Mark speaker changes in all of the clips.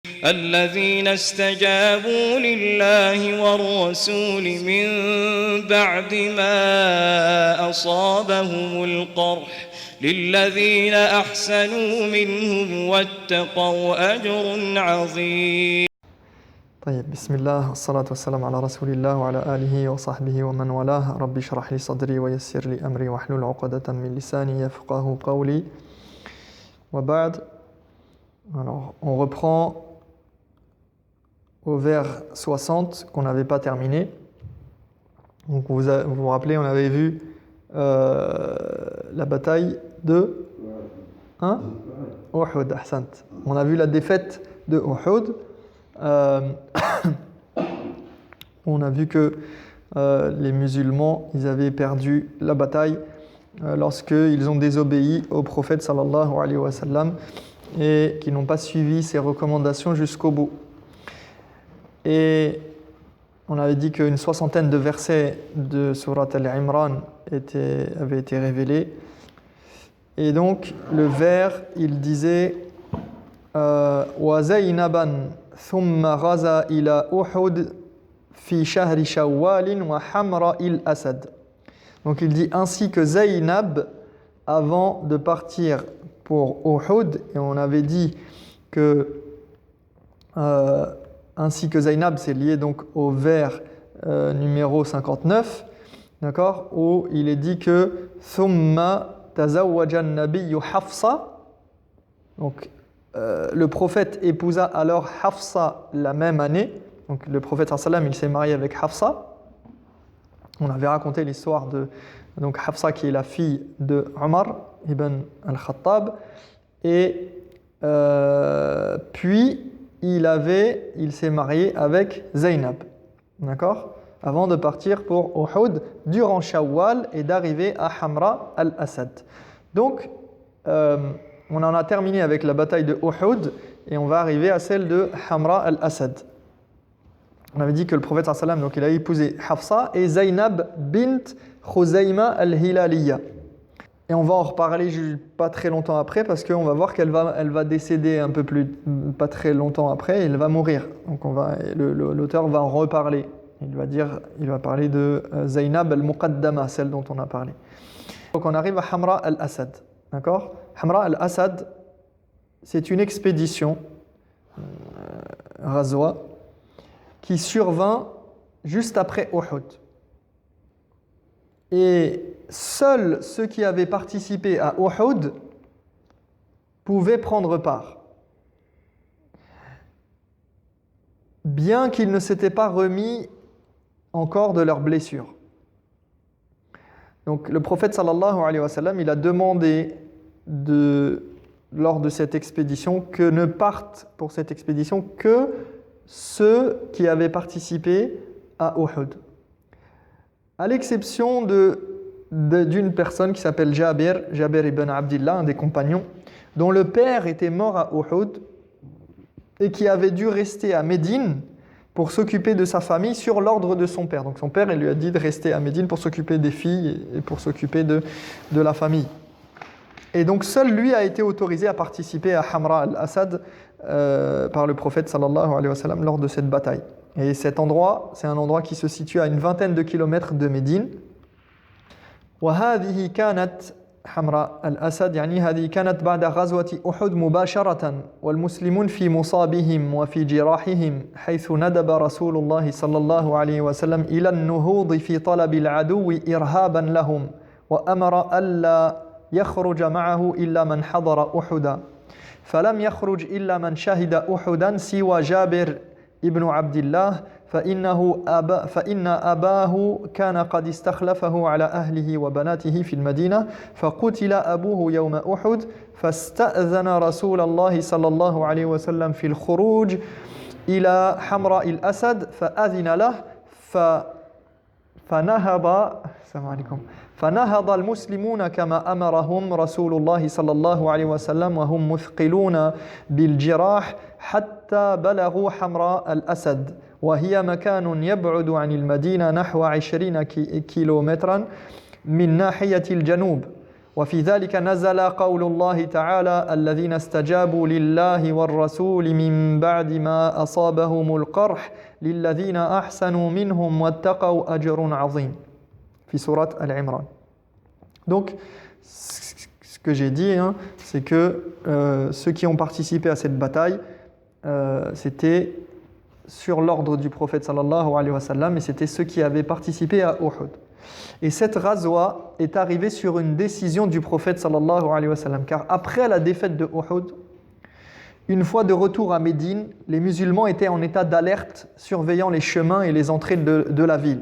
Speaker 1: الذين استجابوا لله والرسول من بعد ما أصابهم القرح للذين أحسنوا منهم واتقوا أجر عظيم.
Speaker 2: طيب بسم الله والصلاة والسلام على رسول الله وعلى آله وصحبه ومن والاه. رب اشرح لي صدري ويسر لي أمري واحلل عقدة من لساني يفقهوا قولي وبعد. Alors on reprend au vers 60 qu'on n'avait pas terminé. Donc vous vous rappelez, on avait vu la bataille de Uhud. Ahsant. On a vu la défaite de Uhud. On a vu que les musulmans, ils avaient perdu la bataille lorsqu'ils ont désobéi au prophète sallallahu alayhi wa sallam et qu'ils n'ont pas suivi ses recommandations jusqu'au bout. Et on avait dit qu'une soixantaine de versets de Surat Al-Imran avaient été révélés. Et donc, le vers, il disait wa Zaynaban thumma ghaza ila Uhud fi shahri Shawwal wa Hamra al-Asad. Donc, il dit ainsi que Zaynab, avant de partir pour Uhud, et on avait dit que ainsi que Zaynab, c'est lié donc au vers numéro 59, d'accord, où il est dit que Thumma tazawwaja an-nabiyyu Hafsa. Donc le prophète épousa alors Hafsa la même année. Donc le prophète sallam, il s'est marié avec Hafsa. On avait raconté l'histoire de donc Hafsa qui est la fille de Omar ibn al-Khattab, et puis il s'est marié avec Zaynab, d'accord, avant de partir pour Uhud durant Shawwal et d'arriver à Hamra al-Asad. Donc, on en a terminé avec la bataille de Uhud et on va arriver à celle de Hamra al-Asad. On avait dit que le prophète sallam, donc il a épousé Hafsa et Zaynab bint Khuzayma al-Hilaliya. Et on va en reparler pas très longtemps après parce qu'on va voir qu'elle va décéder pas très longtemps après et elle va mourir. Donc l'auteur va en reparler. Il va parler de Zaynab al-Muqaddama, celle dont on a parlé. Donc on arrive à Hamra al-Asad. D'accord ? Hamra al-Asad, c'est une expédition, Ghazwa, qui survint juste après Uhud. Et seuls ceux qui avaient participé à Uhud pouvaient prendre part, bien qu'ils ne s'étaient pas remis encore de leurs blessures. Donc le prophète sallallahu alayhi wa sallam, il a demandé lors de cette expédition que ne partent pour cette expédition que ceux qui avaient participé à Uhud, à l'exception d'une personne qui s'appelle Jabir ibn Abdillah, un des compagnons, dont le père était mort à Uhud et qui avait dû rester à Médine pour s'occuper de sa famille sur l'ordre de son père. Donc son père, il lui a dit de rester à Médine pour s'occuper des filles et pour s'occuper de la famille. Et donc seul lui a été autorisé à participer à Hamra al-Asad par le prophète sallallahu alayhi wa sallam lors de cette bataille. Et cet endroit, c'est un endroit qui se situe à une vingtaine de kilomètres de Médine. وهذه كانت حمراء الأسد يعني هذه كانت بعد غزوة أحد مباشرة والمسلمون في مصابهم وفي جراحهم حيث ندب رسول الله صلى الله عليه وسلم إلى النهوض في طلب العدو إرهابا لهم وأمر ألا يخرج معه إلا من حضر أحدا فلم يخرج إلا من شهد أحدا سوى جابر ابن عبد الله فإن أباه كان قد استخلفه على أهله وبناته في المدينة فقتل أبوه يوم أحد فاستأذن رسول الله صلى الله عليه وسلم في الخروج إلى حمراء الأسد فأذن له فنهض المسلمون كما أمرهم رسول الله صلى الله عليه وسلم وهم مثقلون بالجراح حتى بلغوا حمراء الأسد وهي مكان يبعد عن المدينة نحو 20 كيلومترا من ناحية الجنوب وفي ذلك نزل قول الله تعالى الذين استجابوا لله والرسول من بعد ما أصابهم القرح للذين أحسنوا منهم واتقوا أجر عظيم في سورة Al-Imran. Donc, ce que j'ai dit, hein, c'est que ceux qui ont participé à cette bataille, c'était sur l'ordre du prophète sallallahu alayhi wa sallam, et c'était ceux qui avaient participé à Uhud. Et cette razwa est arrivée sur une décision du prophète sallallahu alayhi wa sallam, car après la défaite de Uhud, une fois de retour à Médine, les musulmans étaient en état d'alerte, surveillant les chemins et les entrées de la ville.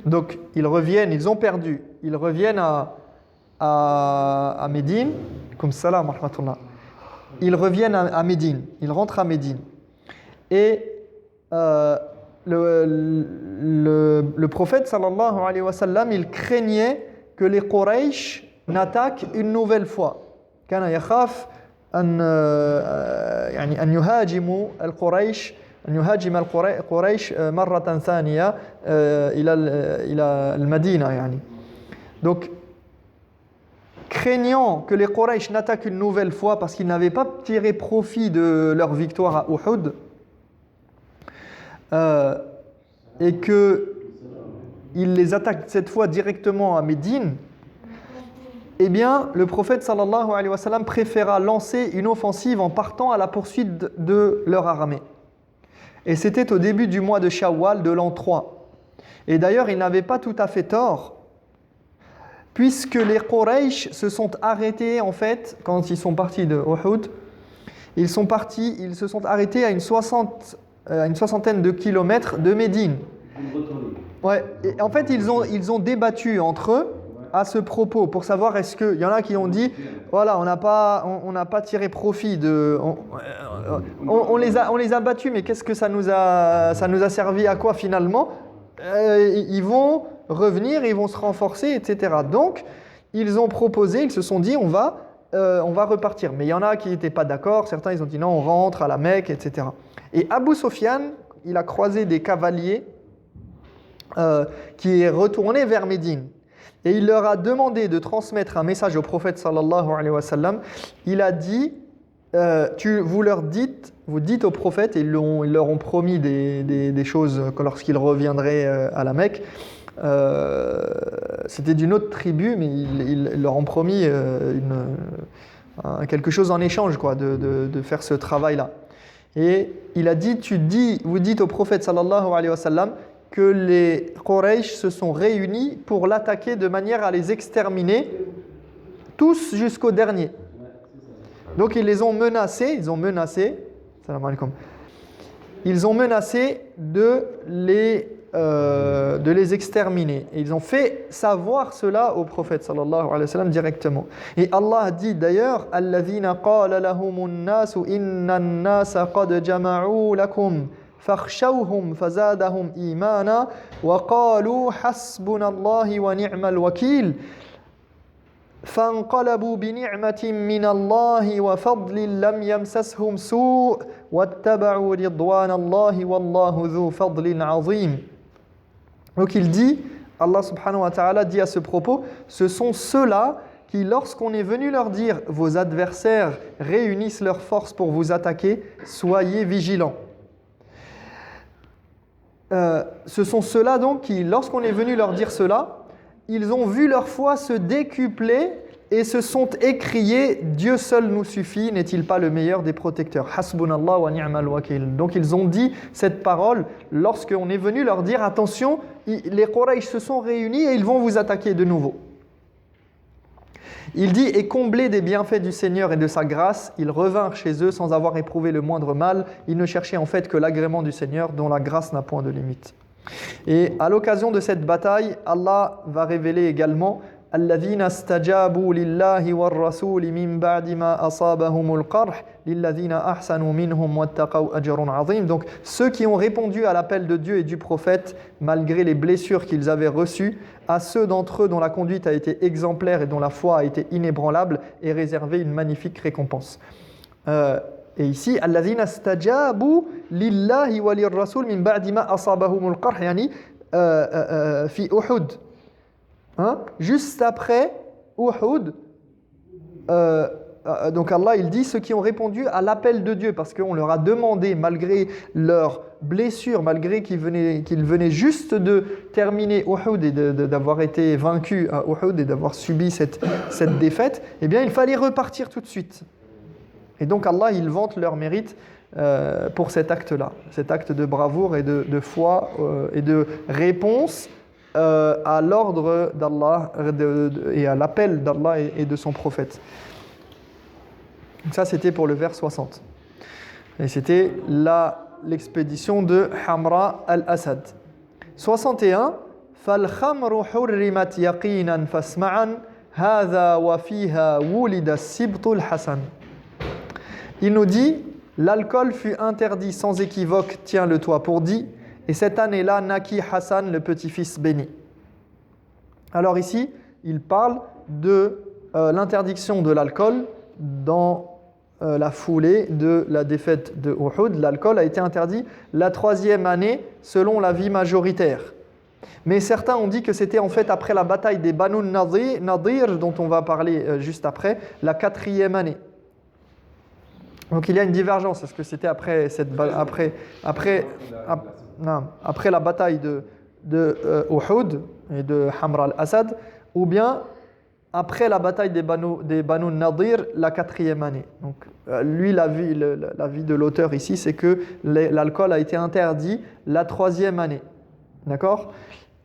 Speaker 2: Donc ils reviennent, ils ont perdu, ils reviennent à Médine, comme salam wa rahmatullah. Ils reviennent à Médine, ils rentrent à Médine. Et le prophète sallallahu alayhi wa sallam, il craignait que les Quraysh n'attaquent une nouvelle fois. كان يخاف أن يهاجموا القريش أن يهاجم القريش مرة ثانية إلى المدينة يعني. Donc craignant que les Quraysh n'attaquent une nouvelle fois parce qu'ils n'avaient pas tiré profit de leur victoire à Uhud, et qu'ils les attaquent cette fois directement à Médine, eh bien, le prophète sallallahu alayhi wa sallam préféra lancer une offensive en partant à la poursuite de leur armée. Et c'était au début du mois de Shawwal de l'an 3. Et d'ailleurs, il n'avait pas tout à fait tort, puisque les Quraysh se sont arrêtés, en fait, quand ils sont partis de Uhud, ils se sont arrêtés à une soixantaine de kilomètres de Médine. Ouais. Et en fait, ils ont débattu entre eux à ce propos pour savoir est-ce que... Il y en a qui ont dit, voilà, on n'a pas tiré profit de... On les a battus, mais qu'est-ce que ça nous a servi à quoi finalement? Ils vont revenir, ils vont se renforcer, etc. Donc, ils ont proposé, ils se sont dit, on va repartir. Mais il y en a qui n'étaient pas d'accord, certains ils ont dit non, on rentre à la Mecque, etc. Et Abu Sufyan, il a croisé des cavaliers qui est retourné vers Médine. Et il leur a demandé de transmettre un message au prophète sallallahu alayhi wa sallam. Il a dit, vous dites au prophète, et ils leur ont promis des choses lorsqu'ils reviendraient à la Mecque. C'était d'une autre tribu, mais ils leur ont promis quelque chose en échange, quoi, de faire ce travail-là. Et il a dit, vous dites au prophète sallallahu alayhi wa sallam que les Quraysh se sont réunis pour l'attaquer de manière à les exterminer tous jusqu'au dernier. Donc ils les ont menacés, salam alaikum, ils ont menacé de les exterminer. Et ils ont fait savoir cela au prophète sallallahu alayhi wa sallam directement. Et Allah dit d'ailleurs, alladhina qala lahumun nasu inna an-nasa qad jama'u lakum fakhshawhum fazadahum imana wa qalu hasbunallahi wa ni'mal wakil. فانقلبوا بنعمة من الله وفضل لم يمسسهم سوء واتبعوا رضوان الله والله ذو فضل عظيم. Donc il dit, Allah subhanahu wa ta'ala dit à ce propos, ce sont ceux-là qui, lorsqu'on est venu leur dire vos adversaires réunissent leurs forces pour vous attaquer, soyez vigilants. Ce sont ceux-là donc qui, lorsqu'on est venu leur dire cela, ils ont vu leur foi se décupler et se sont écriés « Dieu seul nous suffit, n'est-il pas le meilleur des protecteurs ?» Hasbunallah wa ni'mal wakil. Donc ils ont dit cette parole lorsqu'on est venu leur dire « Attention, les Quraysh se sont réunis et ils vont vous attaquer de nouveau. » Il dit « Et comblés des bienfaits du Seigneur et de sa grâce, ils revinrent chez eux sans avoir éprouvé le moindre mal. Ils ne cherchaient en fait que l'agrément du Seigneur dont la grâce n'a point de limite. » Et à l'occasion de cette bataille, Allah va révéler également الذين استجابوا لله والرسول من بعد ما أصابهم القرح للذين أحسنوا منهم واتقوا أجر عظيم. Donc ceux qui ont répondu à l'appel de Dieu et du prophète malgré les blessures qu'ils avaient reçues, à ceux d'entre eux dont la conduite a été exemplaire et dont la foi a été inébranlable, est réservée une magnifique récompense. Et ici, الذين استجابوا لله وللرسول من بعد ما أصابهم القرح يعني في أحد. hein, juste après Uhud, donc Allah il dit ceux qui ont répondu à l'appel de Dieu parce qu'on leur a demandé malgré leurs blessures, malgré qu'ils venaient juste de terminer Uhud et d'avoir été vaincus à Uhud et d'avoir subi cette défaite, eh bien il fallait repartir tout de suite. Et donc Allah il vante leur mérite pour cet acte-là, cet acte de bravoure et de foi et de réponse à l'ordre d'Allah et à l'appel d'Allah et de son prophète. Donc ça c'était pour le vers 60. Et c'était l'expédition de Hamra al-Asad. 61. فَالْخَمْرُ حُرِّمَتْ يَقِينًا فَاسْمَعًا هَذَا وَفِيهَا وُلِدَ السِّبْطُ الْحَسَنُ. Il nous dit, l'alcool fut interdit sans équivoque, tiens-le-toi pour dit, et cette année-là naquit Hassan, le petit-fils béni. Alors ici, il parle de l'interdiction de l'alcool dans la foulée de la défaite de Uhud. L'alcool a été interdit la 3e année selon l'avis majoritaire. Mais certains ont dit que c'était en fait après la bataille des Banu Nadir, dont on va parler juste après, la 4e année. Donc il y a une divergence. Est-ce que c'était après la bataille de Uhud et de Hamra al-Asad, ou bien après la bataille des Banu Nadir, la 4e année. Donc lui, l'avis de l'auteur ici, c'est que l'alcool a été interdit la 3e année. D'accord ?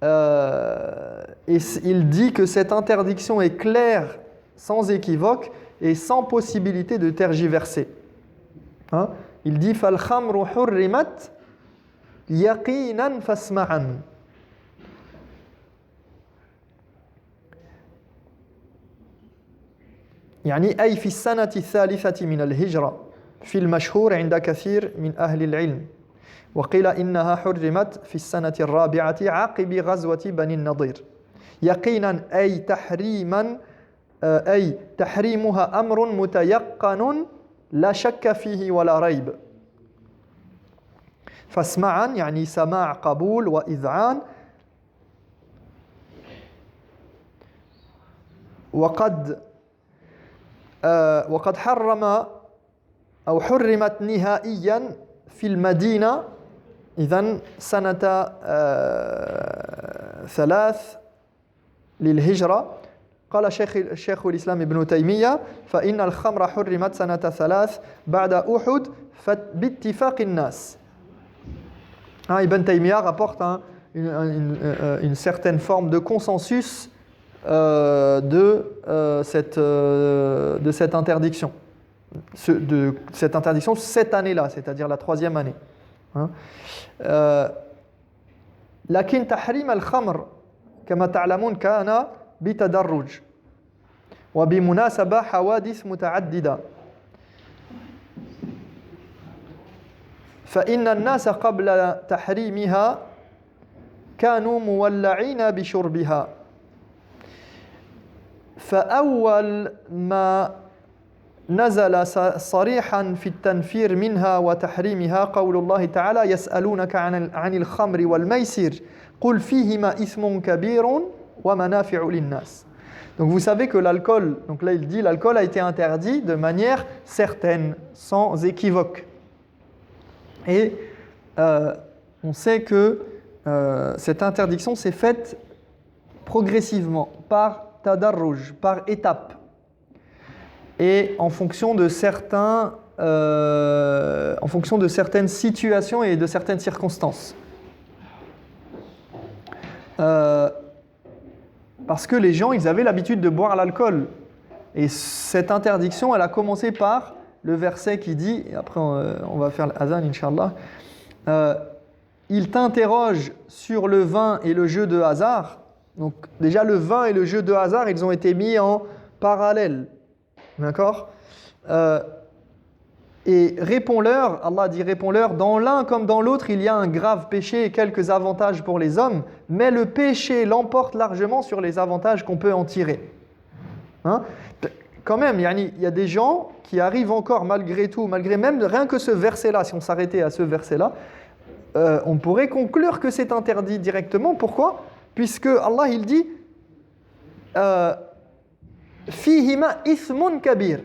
Speaker 2: Et il dit que cette interdiction est claire, sans équivoque et sans possibilité de tergiverser. Hein? Il dit فَالْخَمْرُ حُرِّمَتْ يَقِينًا فَاسْمَعًا. يعني أي في السنة الثالثة من الهجرة في المشهور عند كثير من أهل العلم وقيل إنها حرمت في السنة الرابعة عقب غزوة بني النضير يقينا أي تحريما أي تحريمها أمر متيقن لا شك فيه ولا ريب. فاسمعا يعني سماع قبول وإذعان. وقد حرم أو حرمت نهائيا في المدينة إذن سنة 3 للهجرة. قال شيخ الإسلام ابن تيمية فإن الخمر حرمت سنة 3 بعد أحد باتفاق الناس. Ibn Taymiyyah rapporte une certaine forme de consensus de cette interdiction. De cette interdiction cette année-là, c'est-à-dire la 3e année. لكن تحريم الخمر كما تعلمون كان بتدرج وبمناسبة حوادث متعددة. فإن الناس قبل تحريمها كانوا مولعين بشربها. فأول ما نزل صريحا في التنفير منها وتحريمها قول الله تعالى يسألونك عن الخمر والميسر قل فيهما إثم كبير ومنافع للناس. Donc vous savez que l'alcool, donc là il dit l'alcool a été interdit de manière certaine, sans équivoque. Et on sait que cette interdiction s'est faite progressivement, par tadarruj, par étapes. Et en fonction de certaines situations et de certaines circonstances. Parce que les gens, ils avaient l'habitude de boire l'alcool. Et cette interdiction, elle a commencé par le verset qui dit, et après on va faire l'adhan, Inch'Allah, il t'interroge sur le vin et le jeu de hasard. Donc déjà le vin et le jeu de hasard, ils ont été mis en parallèle. D'accord ? Et réponds-leur, Allah dit réponds-leur, dans l'un comme dans l'autre, il y a un grave péché et quelques avantages pour les hommes, mais le péché l'emporte largement sur les avantages qu'on peut en tirer. Hein ? Quand même, il y a des gens qui arrivent encore malgré tout, malgré même rien que ce verset-là, si on s'arrêtait à ce verset-là, on pourrait conclure que c'est interdit directement. Pourquoi ? Puisque Allah il dit fihima ithmun kabir.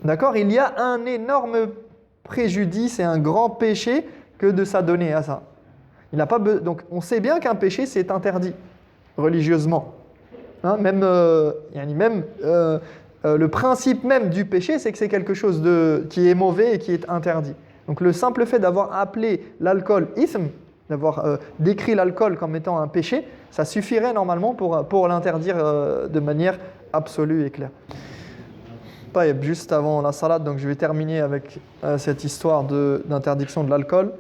Speaker 2: D'accord? Il y a un énorme préjudice et un grand péché que de s'adonner à ça. Donc on sait bien qu'un péché c'est interdit religieusement. Hein, le principe même du péché c'est que c'est quelque chose qui est mauvais et qui est interdit. Donc le simple fait d'avoir appelé l'alcool ithm, d'avoir décrit l'alcool comme étant un péché, ça suffirait normalement pour l'interdire de manière absolue et claire. Juste avant la salade, donc je vais terminer avec cette histoire d'interdiction de l'alcool.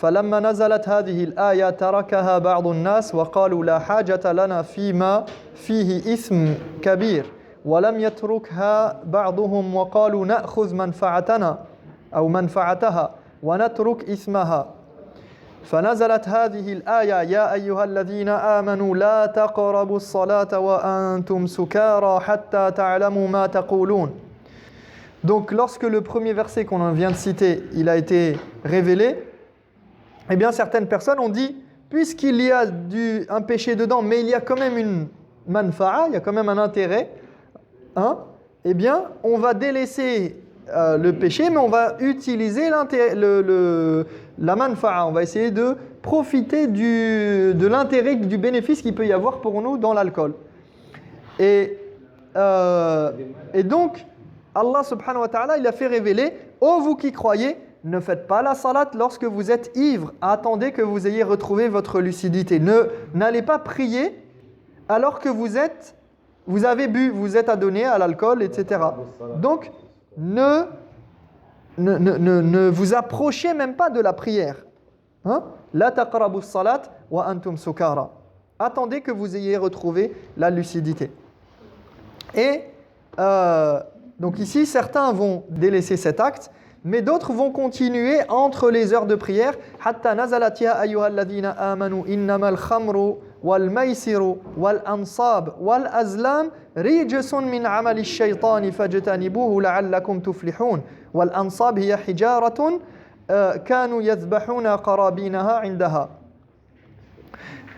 Speaker 2: فلما نزلت هذه الآية تركها بعض الناس وقالوا لا حاجة لنا فيما فيه إثم كبير ولم يتركها بعضهم وقالوا نأخذ منفعتنا أو منفعتها ونترك إثمها فنزلت هذه الآية يا أيها الذين آمنوا لا تقربوا الصلاة وأنتم سكارى حتى تعلموا ما تقولون. Donc lorsque le premier verset qu'on vient de citer, il a été révélé, eh bien certaines personnes ont dit, puisqu'il y a un péché dedans, mais il y a quand même une manfa'a, il y a quand même un intérêt, hein, eh bien on va délaisser le péché, mais on va utiliser la manfa'a, on va essayer de profiter de l'intérêt, du bénéfice qu'il peut y avoir pour nous dans l'alcool. Et donc, Allah subhanahu wa ta'ala, il a fait révéler, ô vous qui croyez, ne faites pas la salat lorsque vous êtes ivre, attendez que vous ayez retrouvé votre lucidité. N'allez pas prier alors que vous avez bu, vous êtes adonné à l'alcool, etc. Donc, ne vous approchez même pas de la prière. La taqrabu salat wa antum sukara. Attendez que vous ayez retrouvé la lucidité. Et donc ici, certains vont délaisser cet acte, mais d'autres vont continuer entre les heures de prière. Hatta nazalat ya ayyuhalladhina amanu innamal khamru wal maisiru wal ansab wal azlam rijsun min amali ash-shaytani fajtanibuhu la'allakum tuflihun. Wal ansab hiya hijaratun kanu yadhbahuna qarabinaha 'indaha.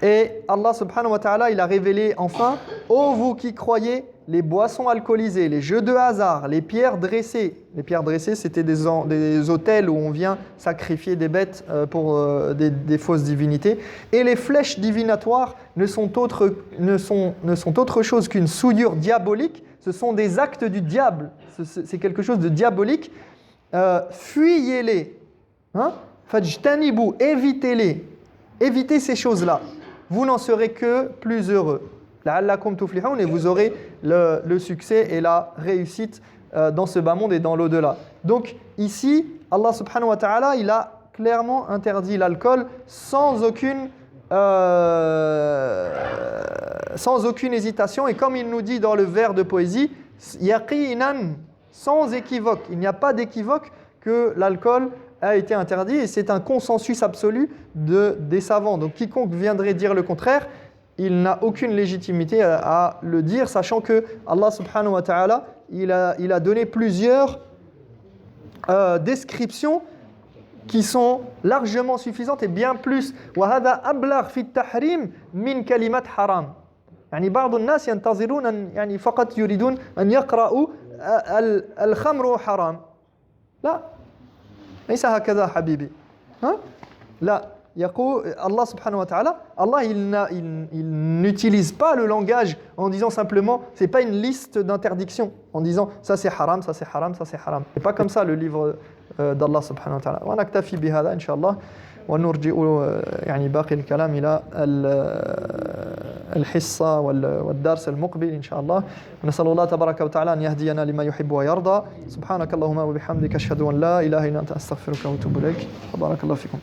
Speaker 2: Et Allah subhanahu wa ta'ala, il a révélé enfin, ô vous qui croyez, les boissons alcoolisées, les jeux de hasard, les pierres dressées. Les pierres dressées, c'était des autels où on vient sacrifier des bêtes pour des fausses divinités. Et les flèches divinatoires ne sont autre chose qu'une souillure diabolique. Ce sont des actes du diable. C'est quelque chose de diabolique. Fuyez-les. Fajtanibu, évitez-les. Évitez ces choses-là. Vous n'en serez que plus heureux. La'allakum tuflihun, et vous aurez le succès et la réussite dans ce bas monde et dans l'au-delà. Donc ici, Allah subhanahu wa ta'ala, il a clairement interdit l'alcool sans aucune hésitation. Et comme il nous dit dans le vers de poésie, yaqinan, sans équivoque. Il n'y a pas d'équivoque que l'alcool a été interdit, et c'est un consensus absolu des savants. Donc quiconque viendrait dire le contraire, il n'a aucune légitimité à le dire, sachant que Allah subhanahu wa ta'ala, il a donné plusieurs descriptions qui sont largement suffisantes et bien plus. وَهَذَا أَبْلَغْ فِي التَّحْرِيمِ مِنْ كَلِمَةِ حَرَامٍ. يعني بعض الناس ينتظرون يعني فقط يريدون أن يقرأوا الخمر حرام. لا ليس هكذا حبيبي. لا. Allah subhanahu wa ta'ala, Allah il n'utilise pas le langage en disant simplement, c'est pas une liste d'interdictions, en disant ça c'est haram, ça c'est haram, ça c'est haram. C'est pas comme ça le livre d'Allah subhanahu wa ta'ala. Wa naktafi bihada inshallah wa nurji'u yani baqi al-kalam ila الحصة والدرس المقبل إن شاء الله. نسأل الله تبارك وتعالى أن يهدينا لما يحب ويرضى. سبحانك اللهم وبحمدك أشهد أن لا إله إلا أنت أستغفرك وأتوب إليك. بارك الله فيكم.